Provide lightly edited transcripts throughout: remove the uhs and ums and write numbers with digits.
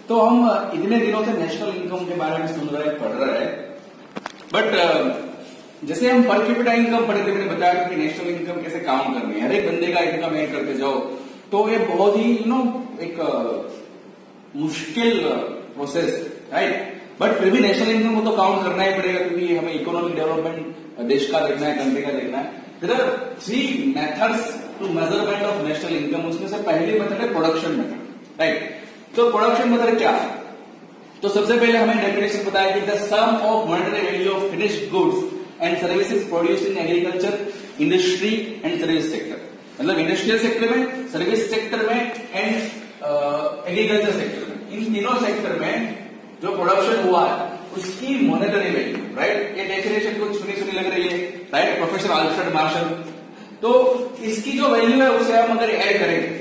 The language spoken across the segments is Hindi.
तो हम इतने दिनों से नेशनल इनकम के बारे में सुन रहे पढ़ रहे हैं, बट जैसे हम पर कैपिटा इनकम पढ़े थे, मैंने बताया कि नेशनल इनकम कैसे काउंट करनी है, हर एक बंदे का इनकम ऐड करते जाओ, तो ये बहुत ही एक मुश्किल प्रोसेस, राइट। बट फिर भी नेशनल इनकम को तो काउंट करना ही पड़ेगा, क्योंकि हमें इकोनॉमिक डेवलपमेंट देश का देखना है, कंट्री का देखना है। There are 3 methods to measurement of national income. उसमें से पहली मेथड है प्रोडक्शन मेथड, राइट। तो प्रोडक्शन मेथड क्या है? तो सबसे पहले हमें डेफिनेशन बताया कि the sum of monetary value of finished goods and services produced in agriculture, industry and service sector. मतलब इंडस्ट्रियल सेक्टर में, सर्विस सेक्टर में एंड एग्रीकल्चर सेक्टर में, इन तीनों सेक्टर में जो प्रोडक्शन हुआ है उसकी मॉनेटरी वैल्यू, राइट। ये डेफिनेशन कुछ सुनी सुनी लग रही है, राइट, प्रोफेसर अल्फ्रेड मार्शल। तो इसकी जो वैल्यू है उसे हम अगर ऐड करेंगे,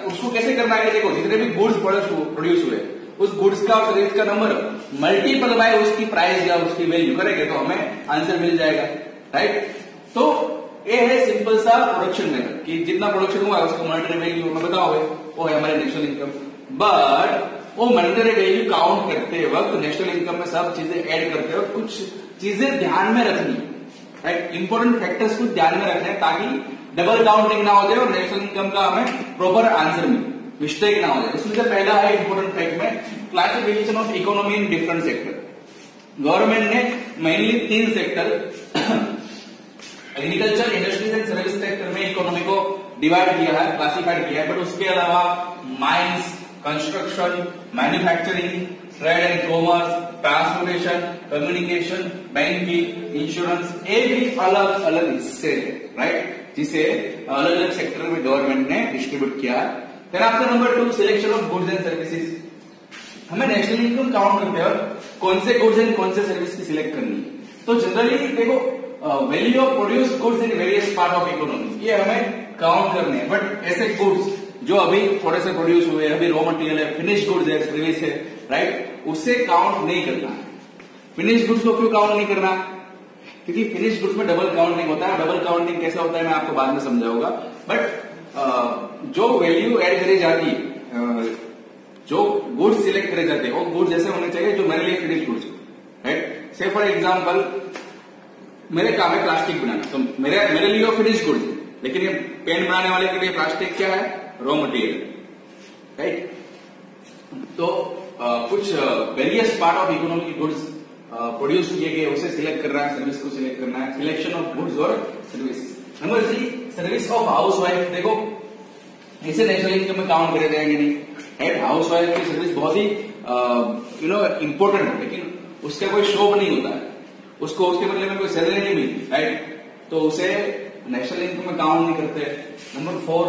उसको कैसे करना है? देखो, जितने भी गुड्स प्रोड्यूस हुए उस गुड्स का और सर्विस का नंबर मल्टीपल बाय उसकी प्राइस या उसकी वैल्यू करेंगे तो हमें आंसर मिल जाएगा, राइट। तो ये है सिंपल सा प्रोडक्शन मेथड कि जितना प्रोडक्शन हुआ है उसका मॉनेटरी वैल्यू हमें बताओ है, वो है हमारे नेशनल इनकम। बट वो मॉनेटरी वैल्यू काउंट करते वक्त, नेशनल इनकम में सब चीजें ऐड करते वक्त कुछ चीजें ध्यान में रखनी, राइट। इंपॉर्टेंट फैक्टर्स कुछ ध्यान में रखने ताकि डबल काउंटिंग ना हो जाए और नेशनल इनकम का हमें प्रॉपर आंसर मिले, मिस्टेक ना हो जाए। उसमें से पहला है इंपॉर्टेंट फैक्ट में classification of economy in different sector. Government ने mainly 3 sector agriculture, industries and service sector में इकोनॉमी को डिवाइड किया है, क्लासिफाइड किया है। बट उसके अलावा mines, construction, manufacturing, trade and commerce, transportation, communication, banking, insurance, ये भी अलग अलग हिस्से है, राइट, जिसे अलग अलग सेक्टर में गवर्नमेंट ने डिस्ट्रीब्यूट किया है। फिर after number 2, selection of goods and services. हमें नेशनल इनकम काउंट करते हैं कौन से गुड्स एंड कौन से सर्विस की सिलेक्ट करनी है। तो जनरली देखो, value of produce goods in various part of economy, ये हमें काउंट करने हैं। बट ऐसे गुड्स जो अभी थोड़े से प्रोड्यूस हुए, अभी रॉ मटेरियल है, फिनिश गुड्स है, सर्विस है, राइट, उससे काउंट नहीं करना है। फिनिश गुड्स को क्यों काउंट नहीं करना? क्योंकि फिनिश गुड्स में डबल काउंटिंग होता है। डबल काउंटिंग कैसा होता है मैं आपको बाद में समझाऊंगा। बट जो वैल्यू ऐड करी जाती है, जो गुड्स सिलेक्ट करे जाते हैं, वो गुड्स जैसे होने चाहिए जो मेरे लिए फिनिश गुड्स, राइट। से फॉर एग्जाम्पल, मेरे काम है प्लास्टिक बनाना, तो मेरे लिए वो फिनिश गुड्स, लेकिन ये पेन बनाने वाले के लिए प्लास्टिक क्या है? Raw material, right. तो कुछ various part of economic goods produce किए गए, उसे सिलेक्ट करना है, सर्विस को सिलेक्ट करना है, सिलेक्शन ऑफ गुड्स और service. Number 3, service of house wife. देखो, इसे नेशनल इनकम में काउंट करे जाएंगे नहीं, राइट। हाउस वाइफ की सर्विस बहुत ही इंपॉर्टेंट है, लेकिन उसका कोई शोप नहीं होता है, उसको उसके बदले में कोई सैलरी नहीं मिलती, राइट। तो उसे नेशनल इनकम में काउंट नहीं करते। Number 4,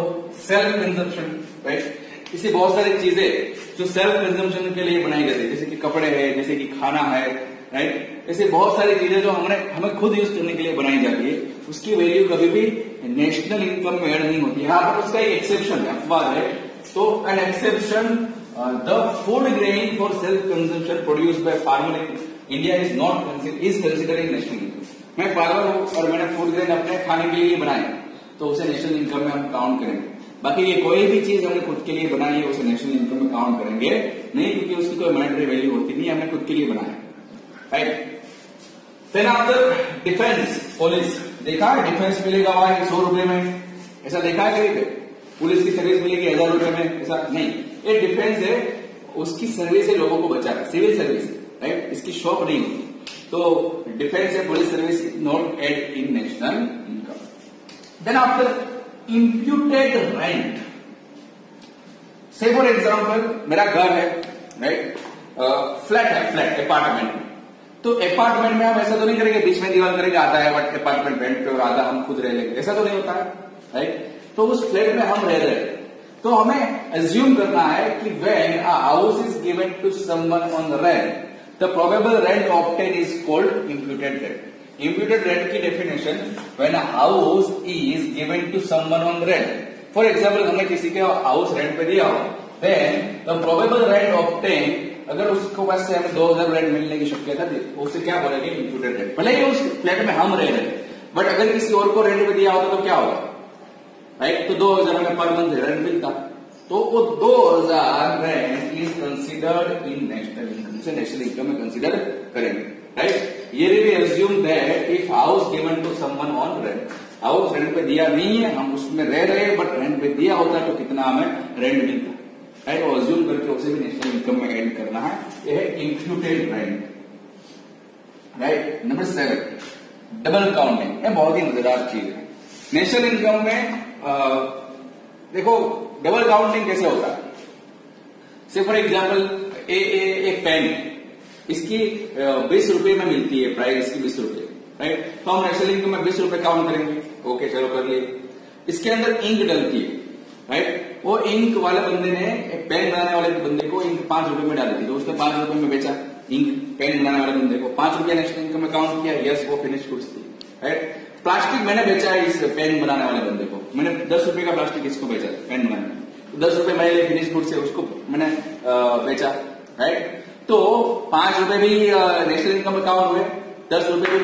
self consumption, right. इसे बहुत सारी चीजें जो सेल्फ कंजम्पशन के लिए बनाई जाती है, जैसे कि कपड़े है, जैसे कि खाना है, राइट। ऐसे बहुत सारी चीजें जो हमें खुद यूज करने के लिए बनाई जाती है, उसकी वैल्यू कभी भी नेशनल इनकम में ऐड नहीं होती। यहाँ पर उसका एक एक्सेप्शन है, अपवाद है। तो an exception, the food grain for self consumption produced by farmer in India is considering national income. मैं फार्मर हूं और मैंने फूड ग्रेन अपने खाने के लिए बनाए, तो उसे नेशनल इनकम में हम काउंट करेंगे। बाकी ये कोई भी चीज हमने खुद के लिए बनाई है उसे नेशनल इनकम में काउंट करेंगे नहीं, क्योंकि उसकी कोई मॉनेटरी वैल्यू होती नहीं, हमने खुद के लिए बनाया, right. Then after defence, police. देखा है डिफेंस मिलेगा वहां 100 रुपए में, ऐसा देखा है कहीं पे? पुलिस की सर्विस मिलेगी 1000 रुपए में, ऐसा नहीं। ये डिफेंस है, उसकी सर्विस है लोगों को बचाना, सिविल सर्विस, राइट, इसकी शॉप नहीं होती। तो डिफेंस है, police service not add in national income. Then after imputed rent. Say for example, मेरा घर है, राइट, फ्लैट है, फ्लैट अपार्टमेंट। तो अपार्टमेंट में हम ऐसा तो नहीं करेंगे बीच में दीवार करेंगे, आधा है बट अपार्टमेंट रेंट पे और आधा हम खुद रह लेंगे, ऐसा तो नहीं होता है, राइट। तो उस फ्लैट में हम रह रहे हैं, तो हमें एज्यूम करना है कि when a house is given to someone on rent, the probable rent obtain is called imputed rent. Imputed rent की definition, when a house is given to someone on rent. For example, हमने किसी के हाउस रेंट पे दिया हो, then the probable rent obtain, अगर उसको पास से हमें 2000 रेंट मिलने की शक्यता थी, उसे क्या बोलेंगे? Imputed rent. भले ही उस फ्लैट में हम रह रहे हैं, बट अगर किसी और को रेंट पे दिया होता तो क्या होगा, राइट। तो 2000 में पर मंथ रेंट मिलता, तो वो 2000 rent is considered in national income, say national income में कंसिडर करेंगे, राइट। ये we assume that if house given to someone on rent, house rent पे दिया नहीं है, हम उसमें रह रहे हैं, बट रेंट पे दिया होता है तो कितना हमें रेंट मिलता है, राइट। वो अज्यूम करके उसे भी नेशनल इनकम में ऐड करना है। यह है imputed rent, right. Number 7, double counting. यह बहुत ही मजेदार चीज है नेशनल इनकम में। देखो डबल काउंटिंग कैसे होता है। से फॉर एग्जाम्पल एक पेन, इसकी 20 रुपए में मिलती है, प्राइस इसकी 20 रुपए, राइट। तो हम नेशनल इनकम में 20 रुपए काउंट करेंगे, ओके चलो कर लिए। इसके अंदर इंक डलती है, राइट। वो इंक वाले बंदे ने, पेन बनाने वाले बंदे को इंक 5 रुपए में डाली थी, तो उसने 5 रुपए में बेचा इंक, पेन बनाने वाले बंदे को 5 रुपया नेशनल इनकम में काउंट किया, यस वो फिनिश गुड्स थी, राइट। प्लास्टिक मैंने बेचा है इस पेन बनाने वाले बंदे को, मैंने 10 रुपए का प्लास्टिक इसको बेचा पेन बनाने में, 10 रुपए मैंने लिए फिनिश गुड्स से उसको मैंने बेचा, राइट। तो 5 रुपए भी नेशनल इनकम में काउंट हुए, 10 रुपए भी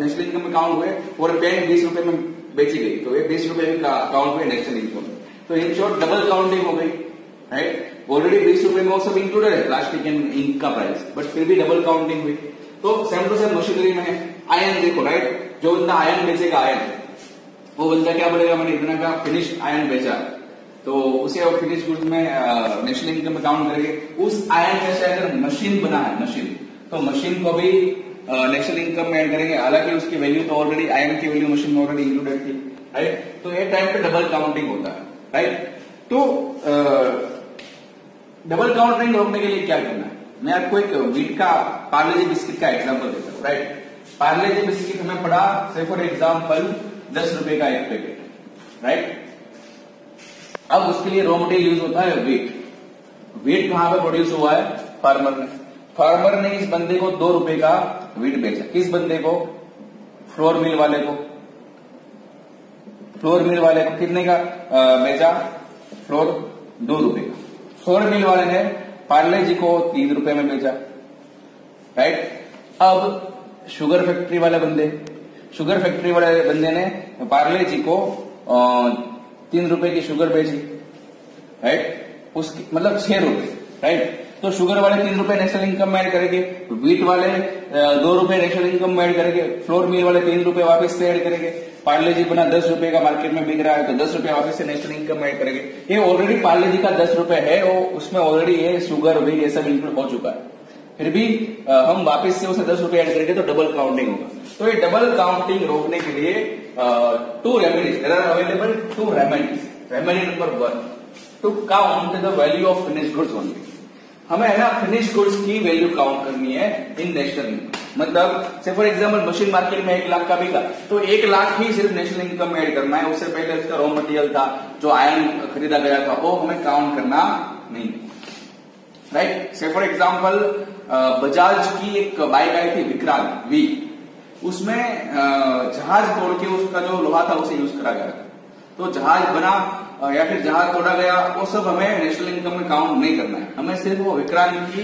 नेशनल इनकम में काउंट हुए, और पेन 20 रुपए में बेची गई, तो ये 20 रुपए भी काउंट हुए नेशनल इनकम में। तो इन शॉर्ट डबल काउंटिंग हो गई, राइट। ऑलरेडी 20 रुपए में वो सब इंक्लूडेड है प्लास्टिक एंड इंक का प्राइस, बट फिर भी डबल काउंटिंग हुई। तो सेम टू सेम मशीनरी में है। आयरन देखो, राइट, जो बंदा आयरन बेचेगा, आयरन, वो बंदा क्या बोलेगा, मैंने इतना का फिनिश्ड आयरन बेचा, तो उसे और फिनिश गुड्स में नेशनल इनकम में काउंट करेंगे। उस आयरन में से अगर मशीन बना है, मशीन, तो मशीन को भी नेशनल इनकम में ऐड करेंगे, हालांकि उसकी वैल्यू तो ऑलरेडी आयरन की वैल्यू मशीन में ऑलरेडी इंक्लूडेड थी, राइट। तो ये टाइम पे डबल काउंटिंग होता है, राइट। तो डबल काउंटिंग रोकने के लिए क्या करना है, मैं आपको एक व्हीट का पार्ले जी बिस्किट का एग्जांपल देता हूँ, राइट। पार्ले जी बिस्किट हमें पड़ा, से फॉर एग्जांपल 10 रुपए का एक पैकेट, राइट। अब उसके लिए रॉ मटेरियल यूज होता है व्हीट। व्हीट कहां पे प्रोड्यूस हुआ है, फार्मर ने। फार्मर ने इस बंदे को 2 रुपए का व्हीट बेचा, किस बंदे को, फ्लोर मिल वाले को। फ्लोर मिल वाले को कितने का बेचा, फ्लोर 2 रुपए का। फ्लोर मिल वाले ने पार्ले जी को 3 रुपए में बेचा, राइट। अब शुगर फैक्ट्री वाले बंदे ने पार्ले जी को 3 रुपए की शुगर बेची, राइट। उसकी मतलब 6 रुपए, राइट। तो शुगर वाले 3 रुपए नेशनल इनकम में ऐड करेंगे, व्हीट वाले 2 रुपए नेशनल इनकम में ऐड करेंगे, फ्लोर मिल वाले 3 रुपए वापस से ऐड करेंगे, पार्ले जी बना 10 रुपए का मार्केट में बिक रहा है, तो 10 रुपए वापस से नेशनल इनकम में ऐड करेंगे। ये ऑलरेडी पार्ले जी का 10 रुपए है, वो उसमें ऑलरेडी ये शुगर व्हीट ये सब इंक्लूड हो चुका है, फिर भी हम वापस से उसे 10 रुपए ऐड करेंगे तो डबल काउंटिंग होगा। तो ये डबल काउंटिंग रोकने के लिए 2 remedies there are available, 2 remedies. Remedy number 1, to count the value of finish goods only. हमें है ना फिनिश गुड्स की वैल्यू काउंट करनी है इन नेशनल इनकम। मतलब से फॉर एग्जांपल मशीन मार्केट में 1 लाख का बिका, तो 1 लाख ही सिर्फ नेशनल इनकम में ऐड करना है, उससे पहले उसका रॉ मटेरियल था, जो आयरन खरीदा गया था, वो हमें काउंट करना नहीं, राइट। से फॉर एग्जांपल बजाज की एक बाइक आई थी विक्रांत वी, उसमें जहाज तोड़ के उसका जो लोहा था उसे यूज करा गया था, तो जहाज बना या फिर जहाज तोड़ा गया, वो सब हमें नेशनल इनकम में काउंट नहीं करना है। हमें सिर्फ वो विक्रांत की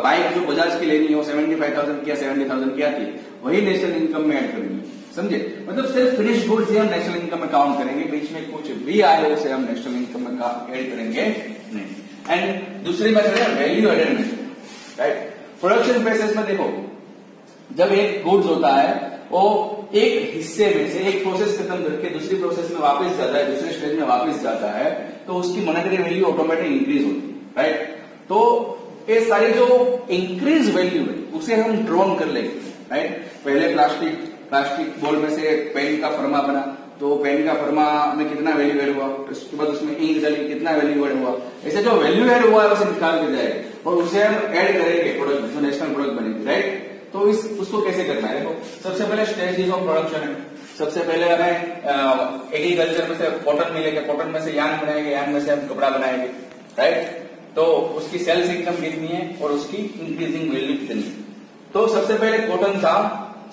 बाइक जो बजाज की लेनी है, वो 75,000 की या 70,000 की आती है, वही नेशनल इनकम में ऐड करनी है, समझे। मतलब सिर्फ फिनिश गुड्स ही हम नेशनल इनकम में काउंट करेंगे, बीच में कुछ भी आए उसे हम नेशनल इनकम में ऐड करेंगे नहीं। एंड दूसरी बात है value added method, right. Production process में देखो, जब एक गुड्स होता है वो एक हिस्से में से एक प्रोसेस खत्म करके दूसरी प्रोसेस में वापस जाता है, दूसरे स्टेज में वापस जाता है, तो उसकी मॉनेटरी वैल्यू ऑटोमेटिक इंक्रीज होती है, राइट। तो ये सारी जो इंक्रीज वैल्यू है उसे हम ड्रॉन कर लेंगे, राइट। पहले प्लास्टिक बॉल में से पेन का फर्मा बना, तो पेन का फर्मा में कितना वैल्यू एड हुआ, उसके बाद उसमें इंक डाली कितना वैल्यू एड हुआ, ऐसे जो वैल्यू एड हुआ है उसे निकाल के जाएगा और उसे हम ऐड करेंगे प्रोडक्ट, जो नेशनल प्रोडक्ट बनेगी, राइट। तो उसको कैसे करना है, देखो सबसे पहले स्टेज ऑफ प्रोडक्शन है। सबसे पहले हमें एग्रीकल्चर में से कॉटन मिलेगा, कॉटन में से यार्न बनाएंगे, यार्न में से हम कपड़ा बनाएंगे, राइट। तो उसकी सेल्स इनकम कितनी है और उसकी इंक्रीजिंग वैल्यू कितनी है। तो सबसे पहले कॉटन था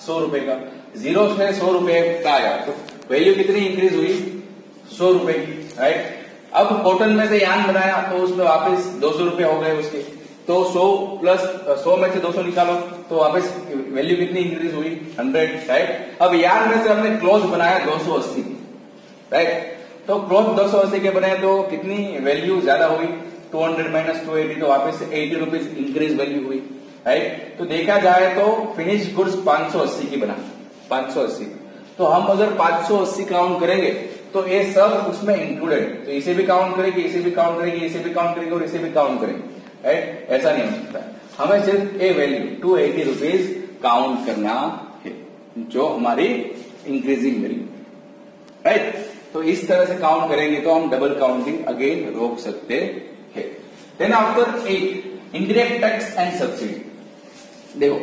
100 रुपए का, 0 से 100 रुपए का आया, तो वैल्यू कितनी इंक्रीज हुई, 100 रुपए की, राइट। अब कॉटन में से यार्न बनाया तो उसमें वापस 200 रुपए हो गए उसके, तो 100 प्लस 100 में से 200 निकालो तो वापस वैल्यू कितनी इंक्रीज हुई, 100, राइट। अब यार्न में से हमने क्लॉथ बनाया 280, राइट। तो क्लॉथ 280 के बनाए तो कितनी वैल्यू ज्यादा हुई, 200 माइनस 280 तो वापस से 80 रुपीज इंक्रीज वैल्यू हुई, राइट। तो देखा जाए तो फिनिश गुड्स 580 की बना, 580। तो हम अगर 580 काउंट करेंगे तो ये सब उसमें इंक्लूडेड, तो इसे भी काउंट करेंगे, इसे भी काउंट करेंगे, इसे भी काउंट करेंगे और इसे भी काउंट करेंगे, राइट। ऐसा नहीं हो सकता, हमें सिर्फ ए वैल्यू 280 रुपीज काउंट करना है, जो हमारी इंक्रीजिंग वैल्यू, राइट। तो इस तरह से काउंट करेंगे तो हम डबल काउंटिंग अगेन रोक सकते हैं। Then after indirect tax and subsidy. देखो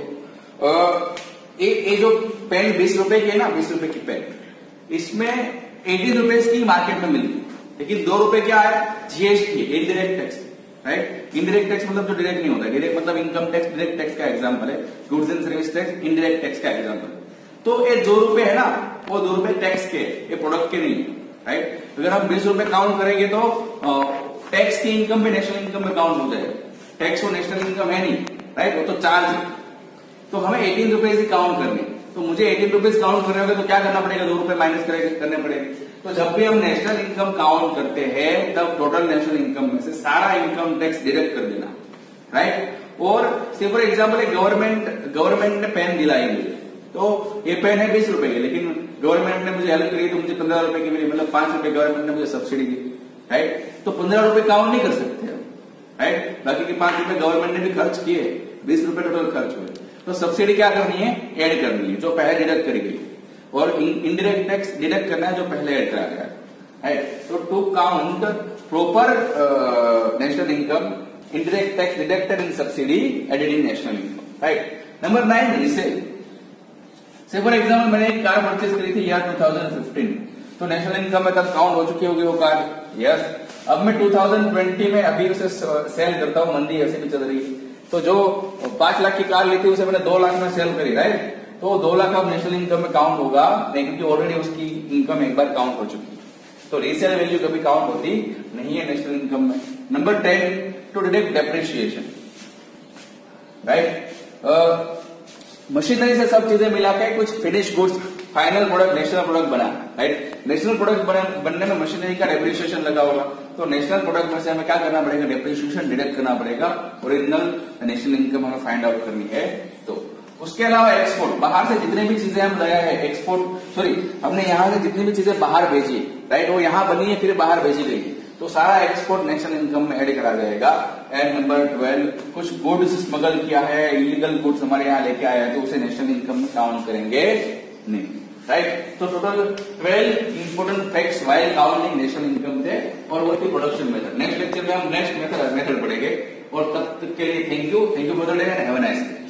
ये जो पेन 20 रुपए की है ना, 20 रुपए की पेन, इसमें 80 रुपीज की मार्केट में मिलती, लेकिन 2 रुपए क्या है, GST, indirect tax, right. Indirect tax मतलब जो डायरेक्ट नहीं होता, डायरेक्ट मतलब इनकम टैक्स, डायरेक्ट टैक्स का एग्जांपल है, goods and service tax indirect tax का एग्जांपल। तो ये 2 रुपए है ना, वो 2 रुपए टैक्स के, ये प्रोडक्ट के नहीं, राइट। अगर हम 20 रुपए काउंट करेंगे तो टैक्स की इनकम भी नेशनल इनकम में काउंट हो जाएगा, टैक्स वो नेशनल इनकम है नहीं, राइट, वो तो चार्ज है। तो हमें 18 रुपीज ही काउंट करने, तो मुझे 18 रुपीज काउंट करने होगा तो क्या करना पड़ेगा, 2 रुपए माइनस करने पड़ेंगे। तो जब भी हम नेशनल इनकम काउंट करते हैं तब टोटल नेशनल इनकम में से सारा इनकम टैक्स डिडक्ट कर देना, राइट। और से फॉर एग्जाम्पल गवर्नमेंट ने पेन दिलाई मुझे, तो ये पेन है 20 रुपए की, लेकिन गवर्नमेंट ने मुझे हेल्प करी तो मुझे 15 रुपए की मिली, मतलब 5 रुपए गवर्नमेंट ने मुझे सब्सिडी दी, राइट। तो 15 रुपए काउंट नहीं कर सकते हम, राइट। बाकी के 5 रुपए गवर्नमेंट ने भी खर्च किए, 20 रुपए टोटल खर्च हुए, तो सब्सिडी क्या करनी है, ऐड करनी है, जो पहले डिडक्ट करी गई, और इनडायरेक्ट टैक्स डिडक्ट करना है जो पहले ऐड करा गया, राइट। तो to count proper national income, indirect tax deducted in subsidy added in national income, right. Number 9 resale. से फॉर एग्जाम्पल मैंने एक कार परचेज करी थी ईयर 2015, तो नेशनल इनकम में तब काउंट हो चुकी होगी वो कार, यस। अब मैं 2020 में अभी उसे सेल करता हूँ, मंदी ऐसे भी चल रही है, तो जो 5 लाख की कार ली थी उसे मैंने 2 लाख में सेल करी, राइट। तो 2 लाख अब नेशनल इनकम में काउंट होगा नहीं, क्योंकि ऑलरेडी उसकी इनकम एक बार काउंट हो चुकी है, तो रीसेल वैल्यू कभी काउंट होती नहीं है नेशनल इनकम में। Number 10 to deduct depreciation, right. Machinery से सब चीजें मिला के कुछ finish goods, final product, national product बना, राइट। नेशनल प्रोडक्ट बनने में मशीनरी का डेप्रिसिएशन लगा होगा, तो नेशनल प्रोडक्ट में से हमें क्या करना पड़ेगा, डेप्रिसिएशन डिडक्ट करना पड़ेगा, ओरिजिनल नेशनल इनकम हमें फाइंड आउट करनी है। तो उसके अलावा एक्सपोर्ट, बाहर से जितनी भी चीजें हम लाया है, हमने यहाँ से जितनी भी चीजें बाहर भेजी, राइट, वो यहाँ बनी है फिर बाहर भेजी गई, तो सारा एक्सपोर्ट नेशनल इनकम में ऐड करा जाएगा। एंड नंबर 12, कुछ गुड्स स्मगल किया है, इलीगल गुड्स हमारे यहाँ लेके आया है, तो उसे नेशनल इनकम में काउंट करेंगे नहीं, राइट। तो total 12 important facts while counting national income थे, और वो थी प्रोडक्शन मेथड। नेक्स्ट लेक्चर में हम नेक्स्ट मेथड पढ़ेंगे, और तब तक के लिए thank you for the day and have a nice day.